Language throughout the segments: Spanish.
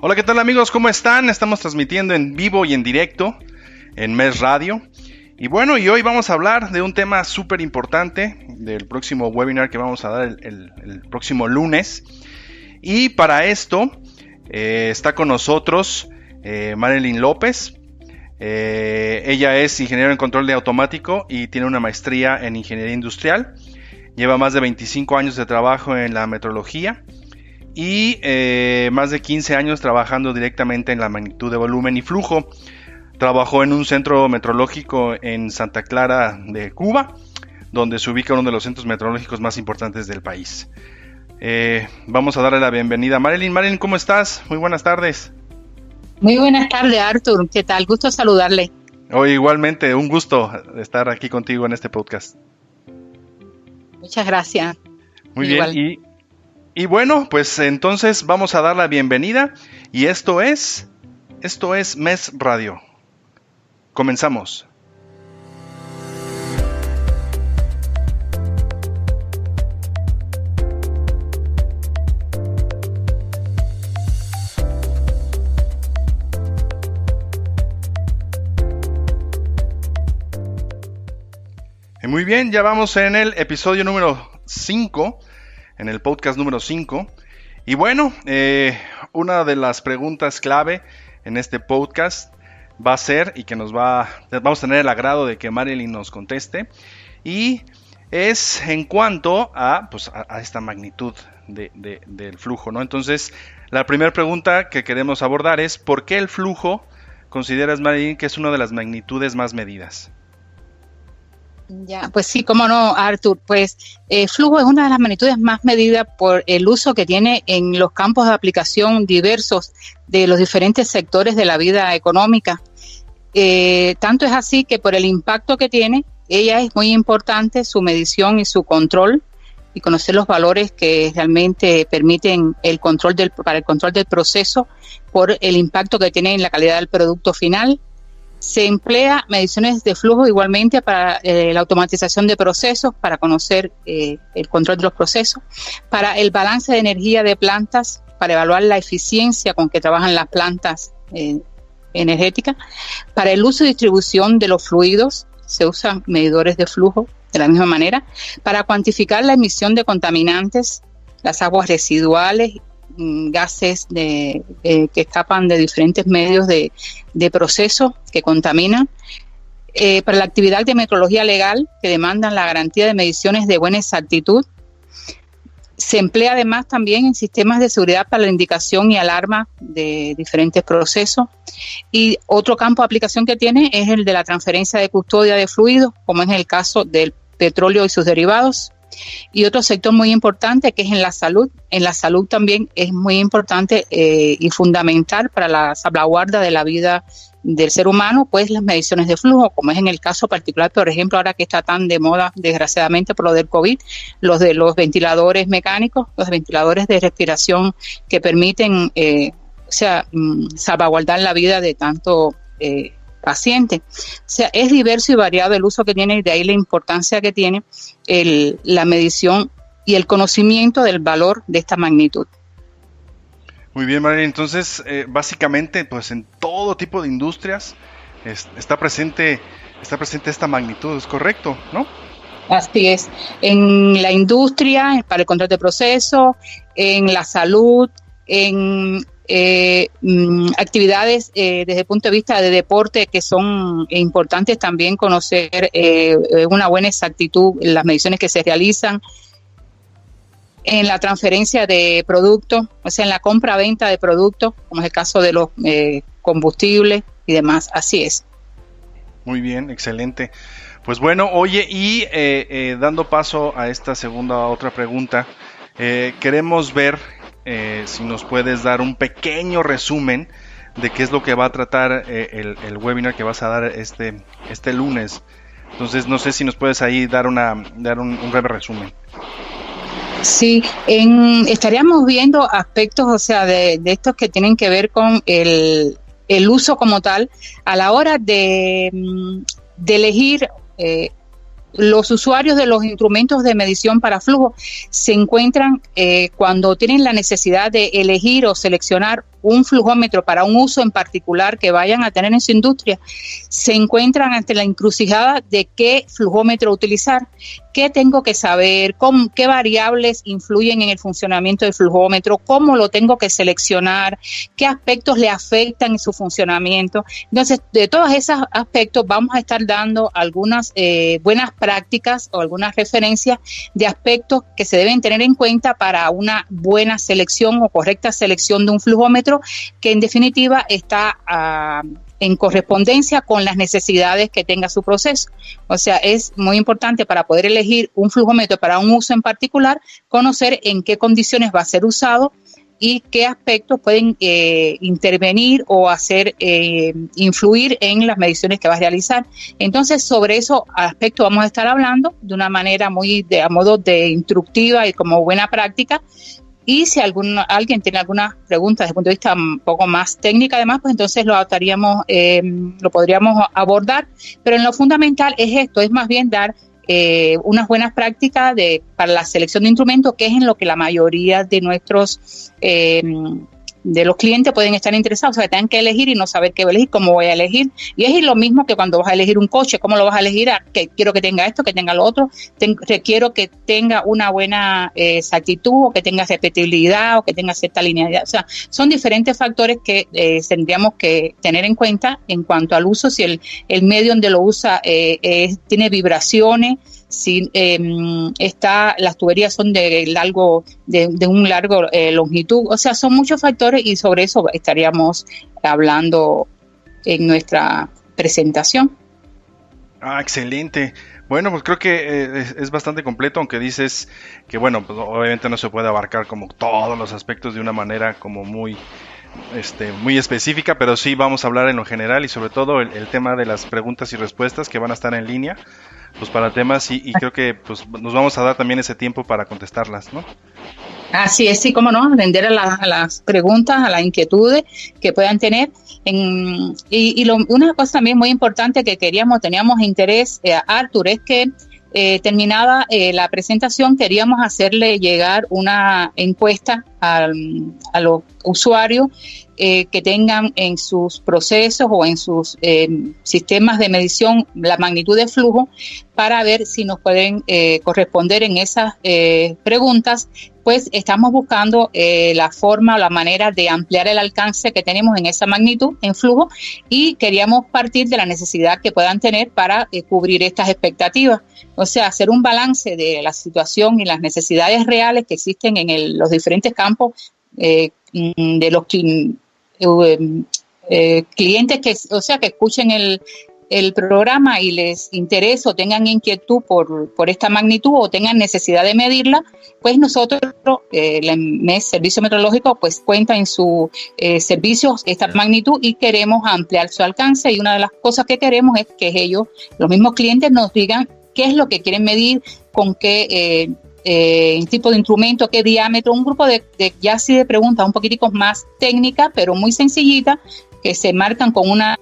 Hola, ¿qué tal amigos? ¿Cómo están? Estamos transmitiendo en vivo y en directo en MES Radio. Y bueno, hoy vamos a hablar de un tema súper importante del próximo webinar que vamos a dar el próximo lunes. Y para esto está con nosotros Marilyn López. Ella es ingeniera en control de automático y tiene una maestría en ingeniería industrial. Lleva más de 25 años de trabajo en la metrología y más de 15 años trabajando directamente en la magnitud de volumen y flujo. Trabajó en un centro metrológico en Santa Clara de Cuba, donde se ubica uno de los centros metrológicos más importantes del país. Vamos a darle la bienvenida a Marilyn. Marilyn, ¿cómo estás? Muy buenas tardes. Muy buenas tardes, Arthur. ¿Qué tal? Gusto saludarle. Igualmente, un gusto estar aquí contigo en este podcast. Muchas gracias. Muy bien, y bueno, pues entonces vamos a dar la bienvenida y esto es MES Radio. Comenzamos. Muy bien, ya vamos en el episodio número 5. En el podcast número 5. Y bueno, una de las preguntas clave en este podcast va a ser, y que vamos a tener el agrado de que Marilyn nos conteste, y es en cuanto a esta magnitud del flujo, ¿no? Entonces, la primera pregunta que queremos abordar es, ¿por qué el flujo consideras, Marilyn, que es una de las magnitudes más medidas? Ya, pues sí, cómo no, Arthur. Pues flujo es una de las magnitudes más medidas por el uso que tiene en los campos de aplicación diversos de los diferentes sectores de la vida económica. Tanto es así que por el impacto que tiene, ella es muy importante su medición y su control y conocer los valores que realmente permiten para el control del proceso por el impacto que tiene en la calidad del producto final. Se emplea mediciones de flujo igualmente para la automatización de procesos, para conocer el control de los procesos, para el balance de energía de plantas, para evaluar la eficiencia con que trabajan las plantas energéticas, para el uso y distribución de los fluidos, se usan medidores de flujo de la misma manera, para cuantificar la emisión de contaminantes, las aguas residuales, gases que escapan de diferentes medios de proceso que contaminan, para la actividad de metrología legal que demandan la garantía de mediciones de buena exactitud. Se emplea además también en sistemas de seguridad para la indicación y alarma de diferentes procesos. Y otro campo de aplicación que tiene es el de la transferencia de custodia de fluidos, como es el caso del petróleo y sus derivados. Y otro sector muy importante que es en la salud. En la salud también es muy importante y fundamental para la salvaguarda de la vida del ser humano, pues las mediciones de flujo, como es en el caso particular, por ejemplo, ahora que está tan de moda, desgraciadamente, por lo del COVID, los de los ventiladores mecánicos, los ventiladores de respiración que permiten salvaguardar la vida de tanto paciente. O sea, es diverso y variado el uso que tiene y de ahí la importancia que tiene la medición y el conocimiento del valor de esta magnitud. Muy bien, María. Entonces, básicamente, pues en todo tipo de industrias está presente esta magnitud, ¿es correcto, no? Así es. En la industria, para el control de procesos, en la salud, en actividades desde el punto de vista de deporte que son importantes también conocer una buena exactitud en las mediciones que se realizan, en la transferencia de productos, o sea, en la compra-venta de productos, como es el caso de los combustibles y demás. Así es. Muy bien, excelente. Pues bueno, oye, y dando paso a esta otra pregunta, queremos ver si nos puedes dar un pequeño resumen de qué es lo que va a tratar el webinar que vas a dar este lunes. Entonces, no sé si nos puedes ahí dar un breve resumen. Sí, estaríamos viendo aspectos, o sea, de estos que tienen que ver con el uso como tal a la hora de elegir. Los usuarios de los instrumentos de medición para flujo se encuentran cuando tienen la necesidad de elegir o seleccionar un flujómetro para un uso en particular que vayan a tener en su industria, se encuentran ante la encrucijada de qué flujómetro utilizar, qué tengo que saber, qué variables influyen en el funcionamiento del flujómetro, cómo lo tengo que seleccionar, qué aspectos le afectan en su funcionamiento. Entonces, de todos esos aspectos vamos a estar dando algunas buenas prácticas o algunas referencias de aspectos que se deben tener en cuenta para una buena selección o correcta selección de un flujómetro que en definitiva está en correspondencia con las necesidades que tenga su proceso. O sea, es muy importante para poder elegir un flujómetro para un uso en particular, conocer en qué condiciones va a ser usado y qué aspectos pueden intervenir o hacer influir en las mediciones que va a realizar. Entonces, sobre esos aspectos vamos a estar hablando de una manera muy a modo de instructiva y como buena práctica. Y si alguien tiene alguna pregunta desde el punto de vista un poco más técnica, además, pues entonces lo podríamos abordar. Pero en lo fundamental es esto, es más bien dar unas buenas prácticas para la selección de instrumentos, que es en lo que la mayoría de nuestros de los clientes pueden estar interesados, o sea, que tengan que elegir y no saber qué elegir, cómo voy a elegir. Y es lo mismo que cuando vas a elegir un coche, cómo lo vas a elegir, que quiero que tenga esto, que tenga lo otro, requiero que tenga una buena exactitud, o que tenga repetibilidad, o que tenga cierta linealidad. O sea, son diferentes factores que tendríamos que tener en cuenta en cuanto al uso, si el medio donde lo usa tiene vibraciones, si las tuberías son de un largo longitud. O sea, son muchos factores y sobre eso estaríamos hablando en nuestra presentación. Excelente. Bueno, pues creo que es bastante completo, aunque dices que, bueno, pues obviamente no se puede abarcar como todos los aspectos de una manera como muy específica, pero sí vamos a hablar en lo general y sobre todo el tema de las preguntas y respuestas que van a estar en línea, pues para temas y creo que pues nos vamos a dar también ese tiempo para contestarlas, ¿no? Así es, sí, cómo no, atender a las preguntas, a las inquietudes que puedan tener. Una cosa también muy importante que teníamos interés, Arthur, es que terminada la presentación, queríamos hacerle llegar una encuesta a los usuarios que tengan en sus procesos o en sus sistemas de medición la magnitud de flujo, para ver si nos pueden corresponder en esas preguntas. Pues estamos buscando la forma o la manera de ampliar el alcance que tenemos en esa magnitud en flujo, y queríamos partir de la necesidad que puedan tener para cubrir estas expectativas. O sea, hacer un balance de la situación y las necesidades reales que existen en los diferentes campos de los clientes que escuchen el programa y les interese o tengan inquietud por esta magnitud o tengan necesidad de medirla. Pues nosotros, el MES Servicio Metrológico, pues cuenta en sus servicios esta magnitud y queremos ampliar su alcance, y una de las cosas que queremos es que ellos, los mismos clientes, nos digan qué es lo que quieren medir, con qué tipo de instrumento, qué diámetro, un grupo de ya sí de preguntas un poquitico más técnicas, pero muy sencillitas, que se marcan con una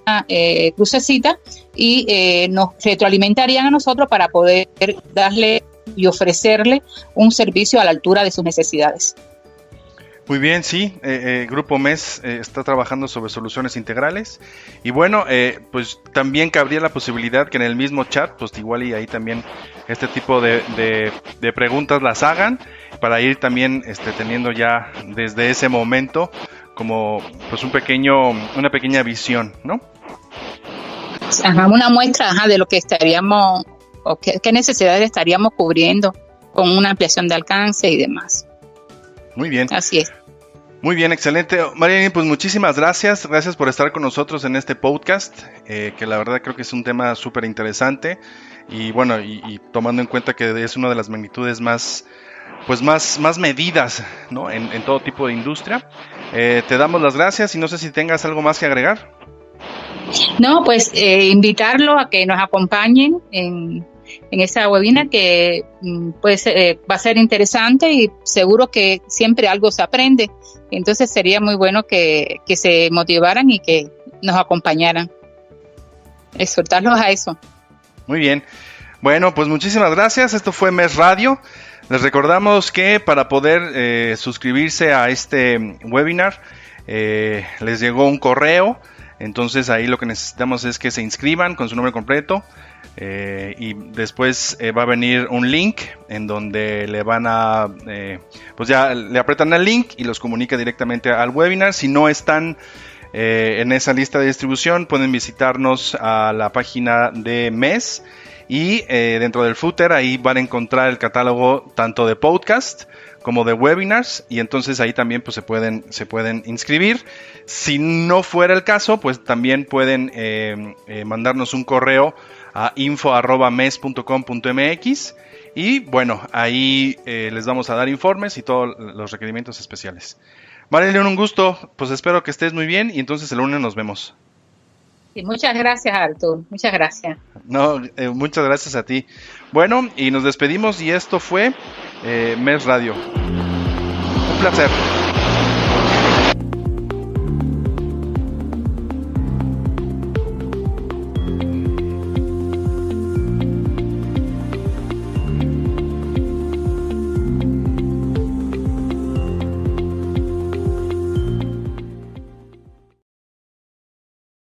crucecita y nos retroalimentarían a nosotros para poder darle y ofrecerle un servicio a la altura de sus necesidades. Muy bien, sí, Grupo MES está trabajando sobre soluciones integrales y bueno, pues también cabría la posibilidad que en el mismo chat, pues igual y ahí también este tipo de preguntas las hagan, para ir también teniendo ya desde ese momento como pues una pequeña visión, ¿no? Una muestra de lo que estaríamos, o qué necesidades estaríamos cubriendo con una ampliación de alcance y demás. Muy bien. Así es. Muy bien, excelente. María, pues muchísimas gracias. Gracias por estar con nosotros en este podcast, que la verdad creo que es un tema súper interesante. Y bueno, y tomando en cuenta que es una de las magnitudes más medidas, ¿no? en todo tipo de industria. Te damos las gracias y no sé si tengas algo más que agregar. No, pues invitarlo a que nos acompañen en en esa webinar que pues va a ser interesante y seguro que siempre algo se aprende. Entonces sería muy bueno que se motivaran y que nos acompañaran. Exhortarlos a eso. Muy bien. Bueno, pues muchísimas gracias. Esto fue MES Radio. Les recordamos que para poder suscribirse a este webinar, les llegó un correo. Entonces ahí lo que necesitamos es que se inscriban con su nombre completo. Y después va a venir un link en donde le van a pues ya le aprietan el link y los comunica directamente al webinar. Si no están en esa lista de distribución, pueden visitarnos a la página de MES y dentro del footer ahí van a encontrar el catálogo tanto de podcast como de webinars, y entonces ahí también pues se pueden inscribir. Si no fuera el caso, pues también pueden mandarnos un correo a info@mes.com.mx y bueno, ahí les vamos a dar informes y todos los requerimientos especiales. Marilyn, un gusto, pues espero que estés muy bien y entonces el lunes nos vemos. Y muchas gracias, Artur, muchas gracias. No, muchas gracias a ti. Bueno, y nos despedimos y esto fue MES Radio. Un placer.